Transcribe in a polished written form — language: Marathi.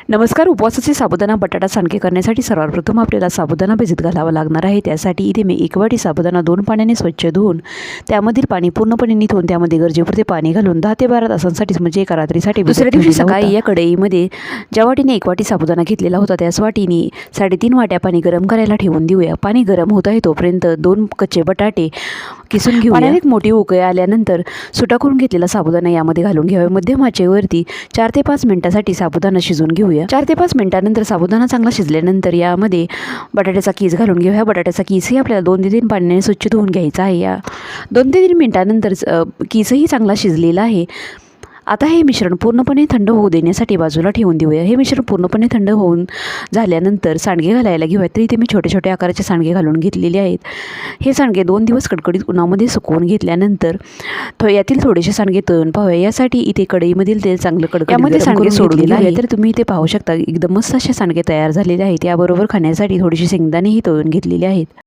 नमस्कार. उपवासाचे साबुदाणा बटाटा सांडगे करण्यासाठी सर्वप्रथम आपल्याला साबुदाणा भिजत घालावा लागणार आहे. त्यासाठी इथे मी 1 वाटी साबुदाणा 2 पाण्याने स्वच्छ धुवून त्यामधील पाणी पूर्णपणे निथळून त्यामध्ये गरजेपुरते पाणी घालून 10 ते 12 तासांसाठी म्हणजे एका रात्रीसाठी दुसऱ्या दिवशी सकाळी या कढईमध्ये ज्या वाटीने 1 वाटी साबुदाणा घेतलेला होता त्याच वाटीने 3.5 वाट्या पाणी गरम करायला ठेवून देऊया. पाणी गरम होत आहे तोपर्यंत 2 कच्चे बटाटे किसून घेऊया. पाण्यात एक मोठी उकळी आल्यानंतर सुटा करून घेतलेला साबुदाणा यामध्ये घालून घ्यावा. मध्यम आचेवरती 4 ते 5 मिनिटांसाठी साबुदाणा शिजवून घेऊया. 4 ते 5 मिनिटांनंतर साबुदाणा चांगला शिजल्यानंतर यामध्ये बटाट्याचा कीस घालून घेऊया. बटाट्याचा कीसही आपल्याला 2 ते 3 पाण्याने स्वच्छ धुवून घ्यायचा आहे. या 2 ते 3 मिनिटांनंतर कीसही चांगला शिजलेला आहे. आता हे मिश्रण पूर्णपणे थंड होऊ देण्यासाठी बाजूला ठेवून देऊया. हे मिश्रण पूर्णपणे थंड होऊन झाल्यानंतर सांडगे घालायला घेऊया. तर इथे मी छोटे छोटे आकाराचे सांडगे घालून घेतलेले आहेत. हे सांडगे 2 दिवस कडकडीत उन्हामध्ये सुकवून घेतल्यानंतर यातील थोडेसे सांडगे तळून पाहूया. यासाठी इथे कढईमधील तेल चांगलं कडकडीत यामध्ये सांडगे सोडलेले आहे. तर तुम्ही इथे पाहू शकता एकदम मस्त असे सांडगे तयार झालेले आहेत. याबरोबर खाण्यासाठी थोडेसे शेंगदाणेही तळून घेतलेले आहेत.